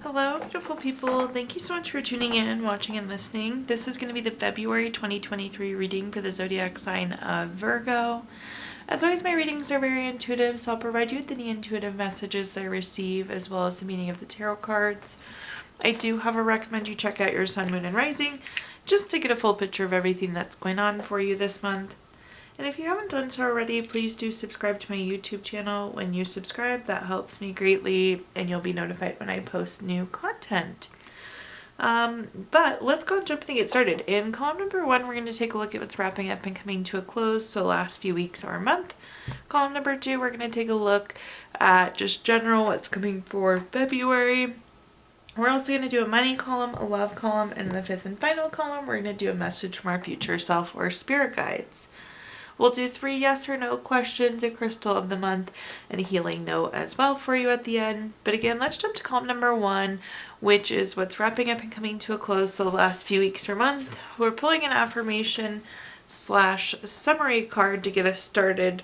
Hello, beautiful people. Thank you so much for tuning in, watching, and listening. This is going to be the February 2023 reading for the zodiac sign of Virgo. As always, my readings are very intuitive, so I'll provide you with any intuitive messages that I receive, as well as the meaning of the tarot cards. I do, however, recommend you check out your sun, moon, and rising, just to get a full picture of everything that's going on for you this month. And if you haven't done so already, please do subscribe to my YouTube channel. When you subscribe, that helps me greatly, and you'll be notified when I post new content. But let's go and jump in and get started. In column number 1, we're going to take a look at what's wrapping up and coming to a close, so last few weeks or month. Column number 2, we're going to take a look at just general what's coming for February. We're also going to do a money column, a love column, and in the 5th and final column, we're going to do a message from our future self or spirit guides. We'll do 3 yes or no questions, a crystal of the month, and a healing note as well for you at the end. But again, let's jump to column number 1, which is what's wrapping up and coming to a close, so the last few weeks or month. We're pulling an affirmation / summary card to get us started.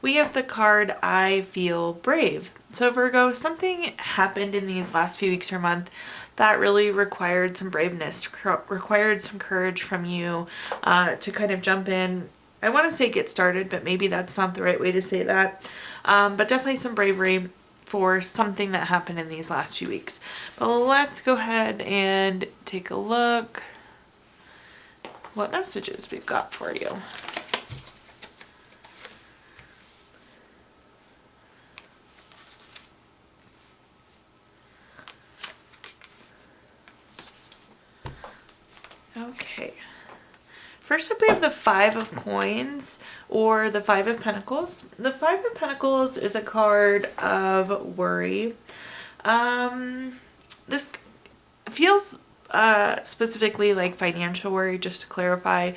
We have the card, I feel brave. So Virgo, something happened in these last few weeks or month that really required some braveness, required some courage from you to kind of jump in. I want to say get started, but maybe that's not the right way to say that. But definitely some bravery for something that happened in these last few weeks. But let's go ahead and take a look what messages we've got for you. Okay. First up, we have the 5 of Coins, or the 5 of Pentacles. The 5 of Pentacles is a card of worry. This feels specifically like financial worry, just to clarify.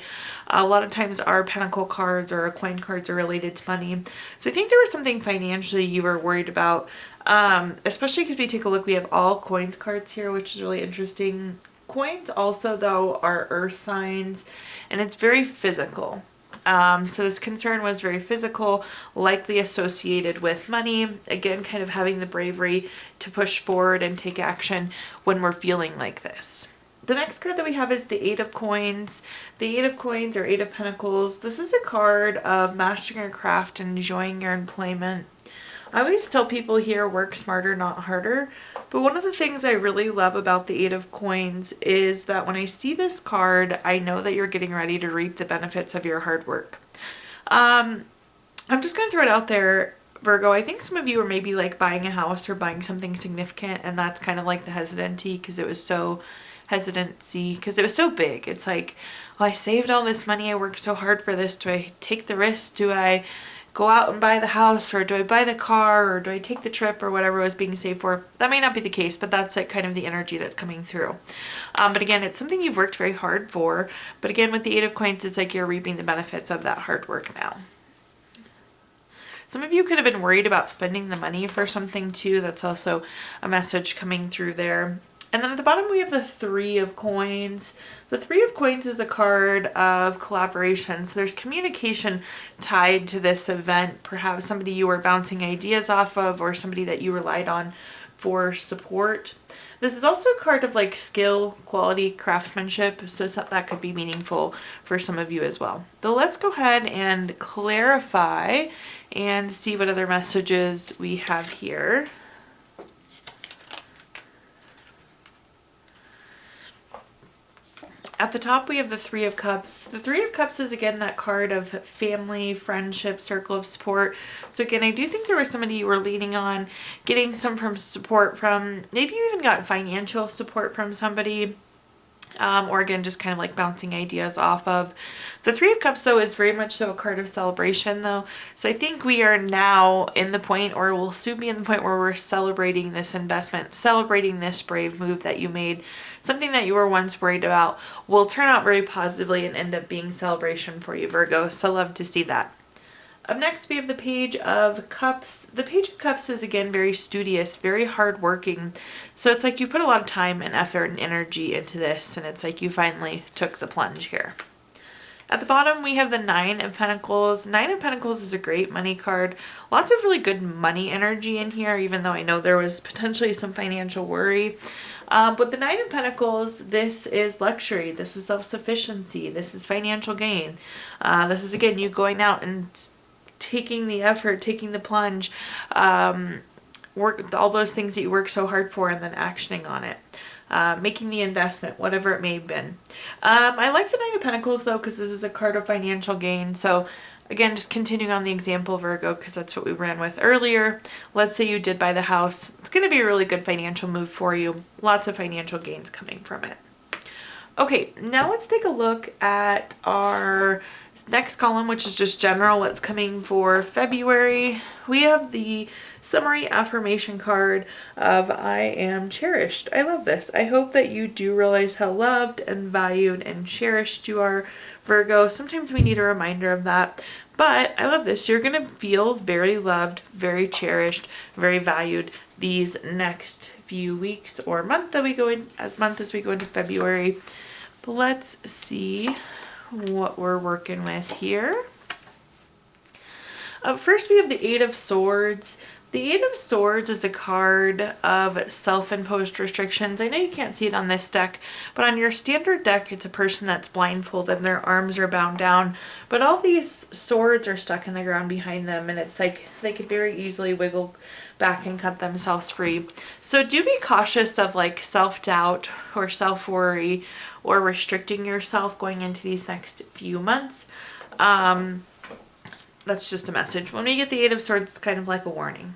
A lot of times our Pentacle cards or our coin cards are related to money. So I think there was something financially you were worried about, especially because we take a look, we have all coins cards here, which is really interesting. Coins also, though, are earth signs, and it's very physical. So this concern was very physical, likely associated with money. Again, kind of having the bravery to push forward and take action when we're feeling like this. The next card that we have is the 8 of Coins. The 8 of Coins, or 8 of Pentacles. This is a card of mastering your craft and enjoying your employment. I always tell people here, work smarter, not harder. But one of the things I really love about the 8 of Coins is that when I see this card, I know that you're getting ready to reap the benefits of your hard work. I'm just going to throw it out there, Virgo. I think some of you are maybe like buying a house or buying something significant, and that's kind of like the hesitancy because it was so big. It's like, well, I saved all this money. I worked so hard for this. Do I take the risk? Do I go out and buy the house, or do I buy the car, or do I take the trip, or whatever was being saved for? That may not be the case, but that's like kind of the energy that's coming through. But again, it's something you've worked very hard for. But again, with the 8 of Coins, it's like you're reaping the benefits of that hard work now. Some of you could have been worried about spending the money for something too. That's also a message coming through there. And then at the bottom, we have the 3 of Coins. The 3 of Coins is a card of collaboration. So there's communication tied to this event. Perhaps somebody you were bouncing ideas off of, or somebody that you relied on for support. This is also a card of like skill, quality, craftsmanship. So that could be meaningful for some of you as well. But let's go ahead and clarify and see what other messages we have here. At the top, we have the 3 of Cups. The 3 of Cups is, again, that card of family, friendship, circle of support. So, again, I do think there was somebody you were leaning on, getting some support from. Maybe you even got financial support from somebody. Or again, just kind of like bouncing ideas off of. The 3 of Cups, though, is very much so a card of celebration, though. So I think we are now in the point, or will soon be in the point, where we're celebrating this investment, celebrating this brave move that you made. Something that you were once worried about will turn out very positively and end up being celebration for you, Virgo. So love to see that. Up next, we have the Page of Cups. The Page of Cups is, again, very studious, very hardworking. So it's like you put a lot of time and effort and energy into this, and it's like you finally took the plunge here. At the bottom, we have the Nine of Pentacles. Nine of Pentacles is a great money card. Lots of really good money energy in here, even though I know there was potentially some financial worry. But the Nine of Pentacles, this is luxury. This is self-sufficiency. This is financial gain. This is, again, you going out and taking the effort, taking the plunge, work all those things that you work so hard for and then actioning on it. Making the investment, whatever it may have been. I like the Nine of Pentacles though, because this is a card of financial gain. So again, just continuing on the example, Virgo, because that's what we ran with earlier. Let's say you did buy the house. It's going to be a really good financial move for you. Lots of financial gains coming from it. Okay, now let's take a look at our next column, which is just general, what's coming for February. We have the summary affirmation card of I am cherished. I love this. I hope that you do realize how loved and valued and cherished you are, Virgo. Sometimes we need a reminder of that, but I love this. You're going to feel very loved, very cherished, very valued these next few weeks or month that we go in, as we go into February. But let's see what we're working with here. First, we have the Eight of Swords. The Eight of Swords is a card of self-imposed restrictions. I know you can't see it on this deck, but on your standard deck, it's a person that's blindfolded and their arms are bound down. But all these swords are stuck in the ground behind them, and it's like they could very easily wiggle back and cut themselves free. So do be cautious of like self-doubt or self-worry or restricting yourself going into these next few months. That's just a message. When we get the Eight of Swords, it's kind of like a warning.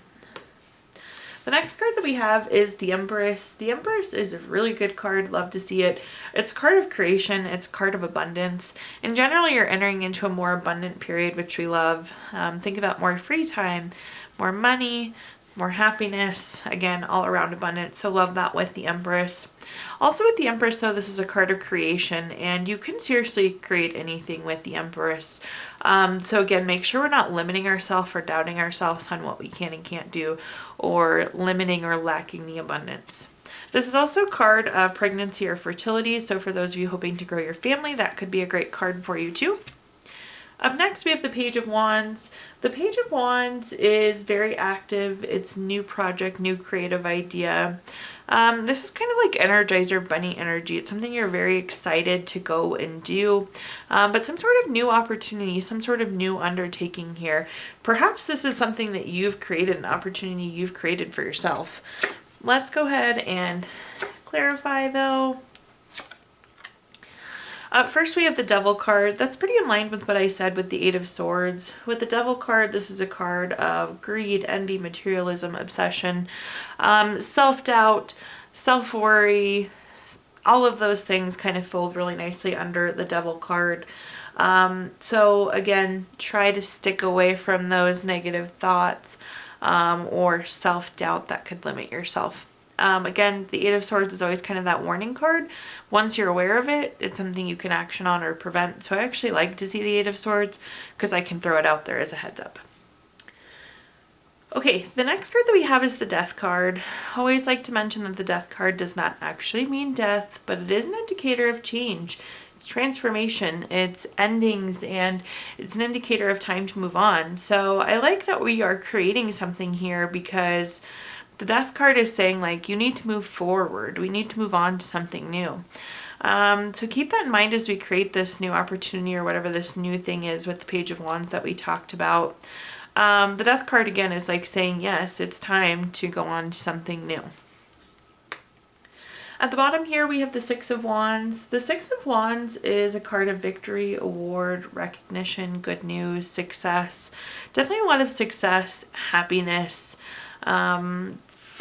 The next card that we have is the Empress. The Empress is a really good card. Love to see it. It's a card of creation. It's a card of abundance. And generally, you're entering into a more abundant period, which we love. Think about more free time, more money, more happiness, again, all around abundance. So love that with the Empress. Also with the Empress, though, this is a card of creation, and you can seriously create anything with the Empress. So again, make sure we're not limiting ourselves or doubting ourselves on what we can and can't do, or limiting or lacking the abundance. This is also a card of pregnancy or fertility. So for those of you hoping to grow your family, that could be a great card for you too. Up next, we have the Page of Wands. The Page of Wands is very active. It's new project, new creative idea. This is kind of like Energizer Bunny energy. It's something you're very excited to go and do, but some sort of new opportunity, some sort of new undertaking here. Perhaps this is something that you've created, an opportunity you've created for yourself. Let's go ahead and clarify though. First, we have the Devil card. That's pretty in line with what I said with the Eight of Swords. With the Devil card, this is a card of greed, envy, materialism, obsession, self-doubt, self-worry. All of those things kind of fold really nicely under the Devil card. So again, try to stick away from those negative thoughts or self-doubt that could limit yourself. Again, the Eight of Swords is always kind of that warning card. Once you're aware of it, it's something you can action on or prevent. So I actually like to see the Eight of Swords because I can throw it out there as a heads up. Okay, the next card that we have is the Death card. I always like to mention that the Death card does not actually mean death, but it is an indicator of change. It's transformation, it's endings, and it's an indicator of time to move on. So I like that we are creating something here because the Death card is saying, like, you need to move forward. We need to move on to something new. So keep that in mind as we create this new opportunity or whatever this new thing is with the Page of Wands that we talked about. The Death card, again, is like saying, yes, it's time to go on to something new. At the bottom here, we have the Six of Wands. The Six of Wands is a card of victory, award, recognition, good news, success. Definitely a lot of success, happiness,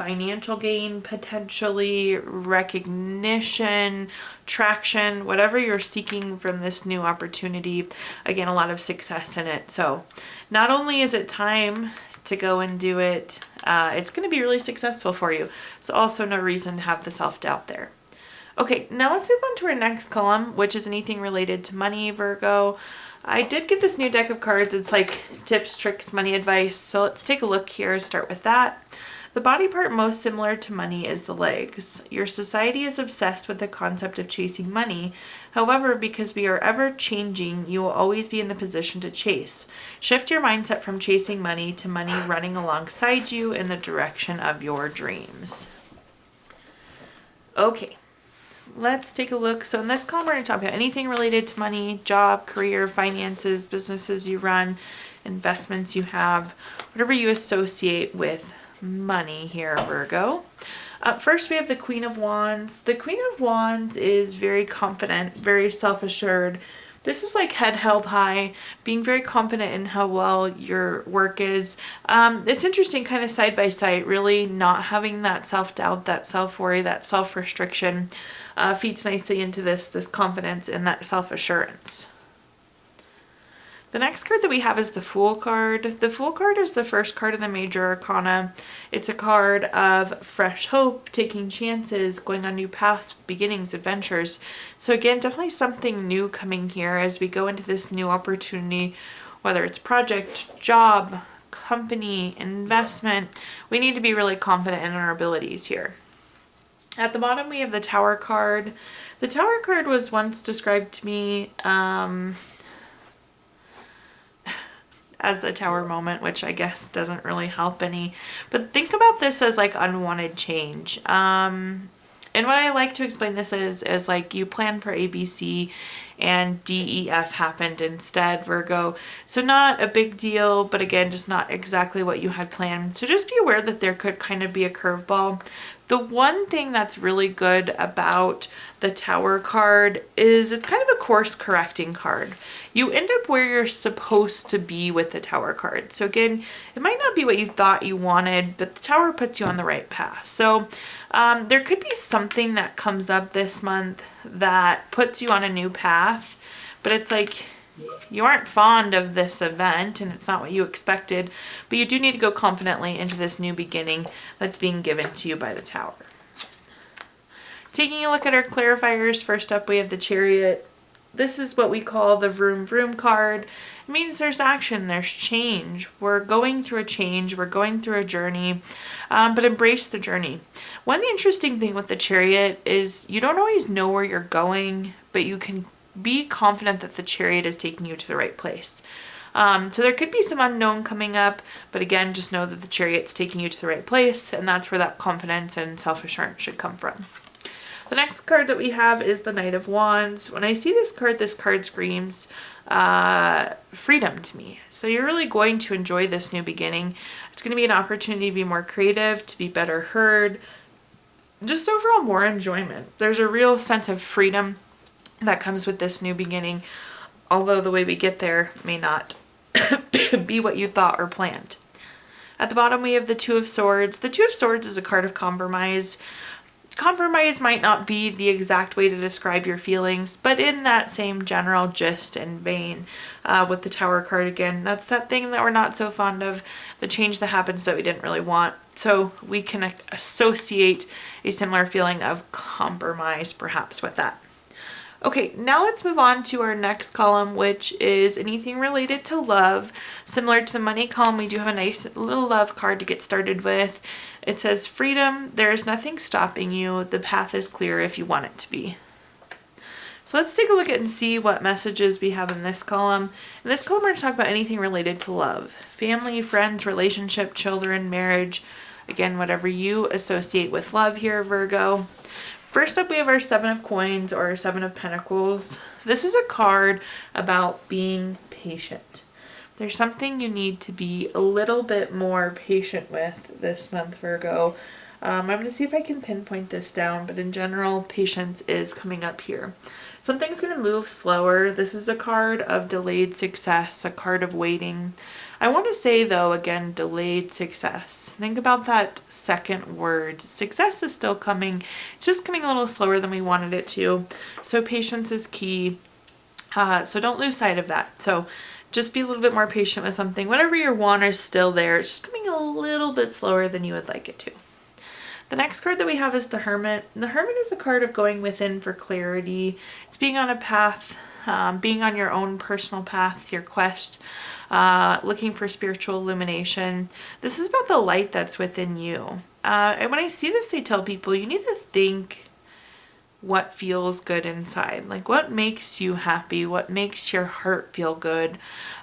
financial gain, potentially recognition, traction, whatever you're seeking from this new opportunity. Again, a lot of success in it. So not only is it time to go and do it, it's going to be really successful for you. So also no reason to have the self-doubt there. Okay, now let's move on to our next column, which is anything related to money, Virgo. I did get this new deck of cards. It's like tips, tricks, money advice. So let's take a look here, start with that. The body part most similar to money is the legs. Your society is obsessed with the concept of chasing money. However, because we are ever changing, you will always be in the position to chase. Shift your mindset from chasing money to money running alongside you in the direction of your dreams. Okay, let's take a look. So in this column, we're going to talk about anything related to money, job, career, finances, businesses you run, investments you have, whatever you associate with money here, Virgo. First, we have the Queen of Wands. The Queen of Wands is very confident, very self-assured. This is like head held high, being very confident in how well your work is. It's interesting, kind of side by side, really not having that self-doubt, that self-worry, that self-restriction feeds nicely into this confidence and that self-assurance. The next card that we have is the Fool card. The Fool card is the first card in the Major Arcana. It's a card of fresh hope, taking chances, going on new paths, beginnings, adventures. So again, definitely something new coming here as we go into this new opportunity, whether it's project, job, company, investment. We need to be really confident in our abilities here. At the bottom, we have the Tower card. The Tower card was once described to me as the Tower moment, which I guess doesn't really help any. But think about this as like unwanted change. And what I like to explain this is like you plan for A, B, C, and D, E, F happened instead, Virgo. So not a big deal, but again, just not exactly what you had planned. So just be aware that there could kind of be a curveball. The one thing that's really good about the Tower card is it's kind of a course correcting card. You end up where you're supposed to be with the Tower card. So again, it might not be what you thought you wanted, but the Tower puts you on the right path. So there could be something that comes up this month that puts you on a new path, but it's like you aren't fond of this event and it's not what you expected, but you do need to go confidently into this new beginning that's being given to you by the Tower. Taking a look at our clarifiers, first up we have the Chariot. This is what we call the Vroom Vroom card. It means there's action, there's change. We're going through a change, we're going through a journey, but embrace the journey. One interesting thing with the Chariot is you don't always know where you're going, but you can be confident that the Chariot is taking you to the right place. So there could be some unknown coming up, but again, just know that the Chariot's taking you to the right place, and that's where that confidence and self-assurance should come from. The next card that we have is the Knight of Wands. When I see this card screams freedom to me. So you're really going to enjoy this new beginning. It's going to be an opportunity to be more creative, to be better heard, just overall more enjoyment. There's a real sense of freedom that comes with this new beginning, although the way we get there may not be what you thought or planned. At the bottom, we have the Two of Swords. The Two of Swords is a card of compromise. Compromise might not be the exact way to describe your feelings, but in that same general gist and vein with the Tower card again, that's that thing that we're not so fond of, the change that happens that we didn't really want. So we can associate a similar feeling of compromise perhaps with that. Okay, now let's move on to our next column, which is anything related to love. Similar to the money column, we do have a nice little love card to get started with. It says, freedom, there is nothing stopping you. The path is clear if you want it to be. So let's take a look at and see what messages we have in this column. In this column, we're going to talk about anything related to love. Family, friends, relationship, children, marriage. Again, whatever you associate with love here, Virgo. First up, we have our Seven of Coins or Seven of Pentacles. This is a card about being patient. There's something you need to be a little bit more patient with this month, Virgo. I'm going to see if I can pinpoint this down, but in general, patience is coming up here. Something's going to move slower. This is a card of delayed success, a card of waiting. I want to say, though, again, delayed success. Think about that second word. Success is still coming. It's just coming a little slower than we wanted it to. So patience is key. So don't lose sight of that. So just be a little bit more patient with something. Whatever your want is still there. It's just coming a little bit slower than you would like it to. The next card that we have is the Hermit. The Hermit is a card of going within for clarity. It's being on a path being on your own personal path, your quest, looking for spiritual illumination. This is about the light that's within you. And when I see this, I tell people you need to think what feels good inside, like what makes you happy, what makes your heart feel good.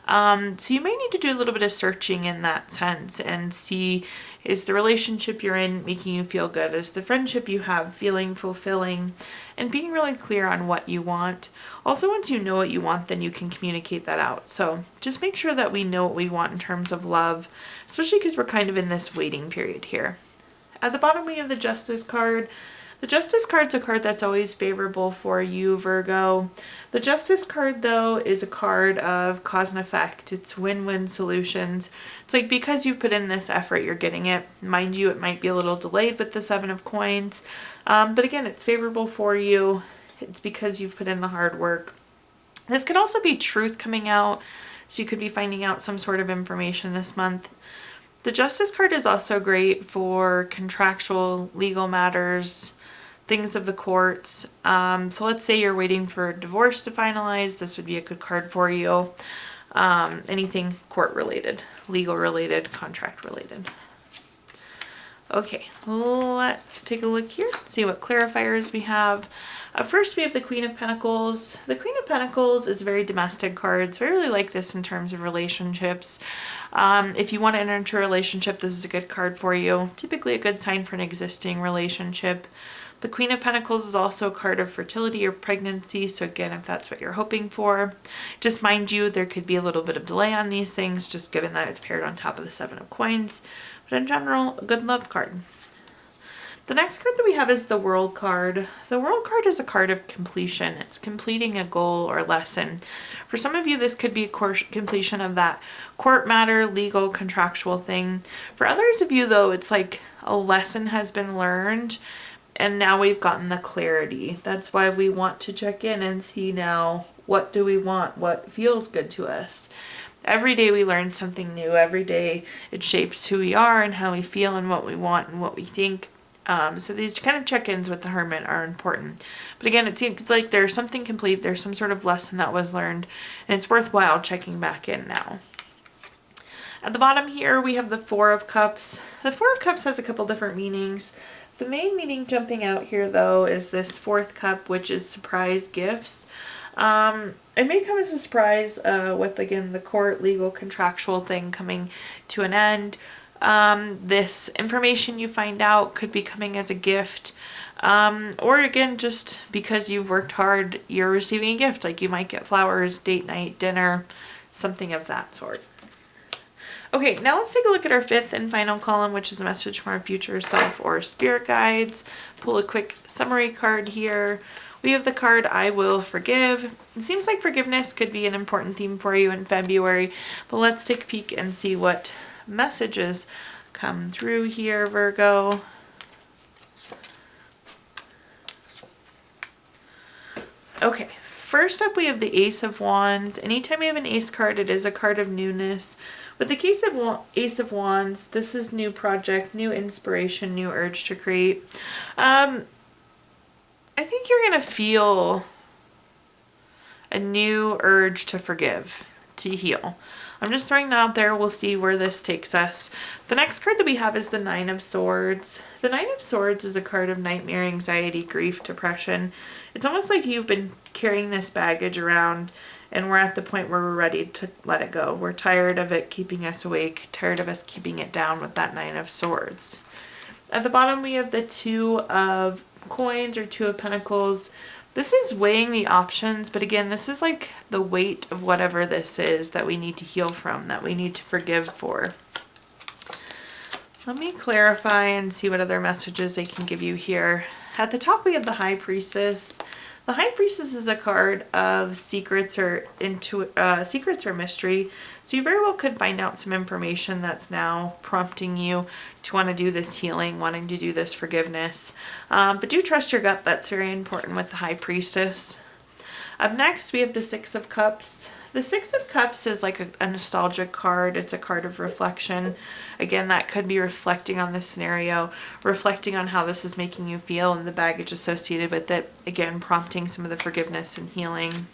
So you may need to do a little bit of searching in that sense and see, is the relationship you're in making you feel good? Is the friendship you have feeling fulfilling? And being really clear on what you want. Also, once you know what you want, then you can communicate that out. So just make sure that we know what we want in terms of love, especially because we're kind of in this waiting period here. At the bottom, we have the Justice card. The Justice card's a card that's always favorable for you, Virgo. The Justice card, though, is a card of cause and effect. It's win-win solutions. It's like because you've put in this effort, you're getting it. Mind you, it might be a little delayed with the Seven of Coins. But again, it's favorable for you. It's because you've put in the hard work. This could also be truth coming out. So you could be finding out some sort of information this month. The Justice card is also great for contractual legal matters, things of the courts. So let's say you're waiting for a divorce to finalize. This would be a good card for you. Anything court related, legal related, contract related. Okay, let's take a look here, see what clarifiers we have. First, we have the Queen of Pentacles. The Queen of Pentacles is a very domestic card, so I really like this in terms of relationships. If you want to enter into a relationship, this is a good card for you. Typically a good sign for an existing relationship. The Queen of Pentacles is also a card of fertility or pregnancy, so again, if that's what you're hoping for, just mind you, there could be a little bit of delay on these things, just given that it's paired on top of the Seven of Coins. But in general, a good love card. The next card that we have is the World card. The World card is a card of completion. It's completing a goal or lesson. For some of you, this could be a completion of that court matter, legal, contractual thing. For others of you, though, it's like a lesson has been learned, and now we've gotten the clarity. That's why we want to check in and see now, what do we want? What feels good to us? Every day we learn something new. Every day it shapes who we are and how we feel and what we want and what we think. So these kind of check-ins with the Hermit are important. But again, it seems like there's something complete. There's some sort of lesson that was learned, and it's worthwhile checking back in now. At the bottom here, we have the Four of Cups. The Four of Cups has a couple different meanings. The main meaning jumping out here, though, is this fourth cup, which is surprise gifts. It may come as a surprise with, again, the court, legal, contractual thing coming to an end. This information you find out could be coming as a gift. Or again, just because you've worked hard, you're receiving a gift. Like you might get flowers, date night, dinner, something of that sort. Okay, now let's take a look at our fifth and final column, which is a message from our future self or spirit guides. Pull a quick summary card here. We have the card, I Will Forgive. It seems like forgiveness could be an important theme for you in February, but let's take a peek and see what messages come through here, Virgo. Okay, first up we have the Ace of Wands. Anytime we have an Ace card, it is a card of newness. With the case of Ace of Wands, this is new project, new inspiration, new urge to create. I think you're going to feel a new urge to forgive, to heal. I'm just throwing that out there. We'll see where this takes us. The next card that we have is the Nine of Swords. The Nine of Swords is a card of nightmare, anxiety, grief, depression. It's almost like you've been carrying this baggage around and we're at the point where we're ready to let it go. We're tired of it keeping us awake, tired of us keeping it down with that Nine of Swords. At the bottom, we have the Two of Coins or Two of Pentacles. This is weighing the options, but again, this is like the weight of whatever this is that we need to heal from, that we need to forgive for. Let me clarify and see what other messages I can give you here. At the top, we have the High Priestess. The High Priestess is a card of secrets or mystery. So you very well could find out some information that's now prompting you to want to do this healing, wanting to do this forgiveness. But do trust your gut. That's very important with the High Priestess. Up next, we have the Six of Cups. The Six of Cups is like a nostalgic card. It's a card of reflection. Again, that could be reflecting on this scenario, reflecting on how this is making you feel and the baggage associated with it. Again, prompting some of the forgiveness and healing.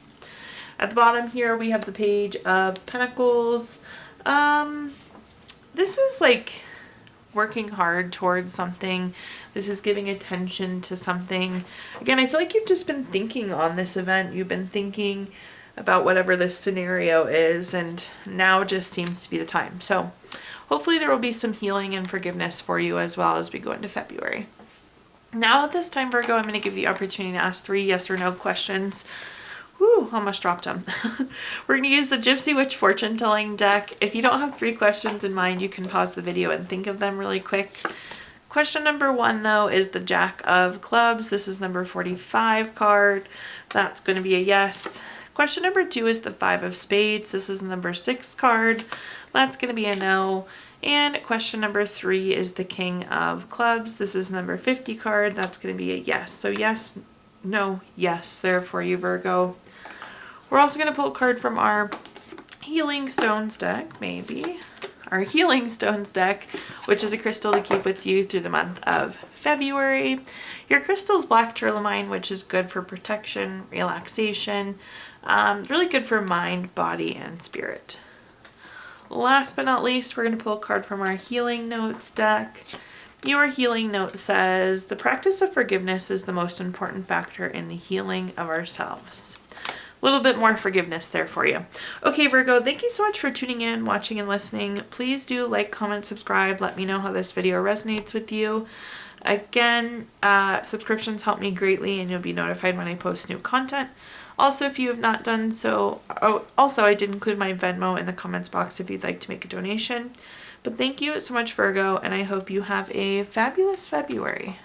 At the bottom here, we have the Page of Pentacles. This is like working hard towards something. This is giving attention to something. Again, I feel like you've just been thinking on this event. You've been thinking about whatever this scenario is, and now just seems to be the time. So hopefully there will be some healing and forgiveness for you as well as we go into February. Now at this time, Virgo, I'm going to give you the opportunity to ask 3 yes or no questions. Woo, almost dropped them. We're going to use the Gypsy Witch fortune telling deck. If you don't have 3 questions in mind, you can pause the video and think of them really quick. Question number 1, though, is the Jack of Clubs. This is number 45 card. That's going to be a yes. Question number 2 is the 5 of Spades. This is number 6 card. That's going to be a no. And question number 3 is the King of Clubs. This is number 50 card. That's going to be a yes. So yes, no, yes there for you, Virgo. We're also going to pull a card from our Healing Stones deck, maybe. Our Healing Stones deck, which is a crystal to keep with you through the month of February. Your crystal is black tourmaline, which is good for protection, relaxation, really good for mind, body, and spirit. Last but not least, we're going to pull a card from our Healing Notes deck. Your healing note says, the practice of forgiveness is the most important factor in the healing of ourselves. A little bit more forgiveness there for you. Okay, Virgo, thank you so much for tuning in, watching, and listening. Please do like, comment, subscribe. Let me know how this video resonates with you. Again, subscriptions help me greatly, and you'll be notified when I post new content. Also, if you have not done so, also I did include my Venmo in the comments box if you'd like to make a donation. But thank you so much, Virgo, and I hope you have a fabulous February.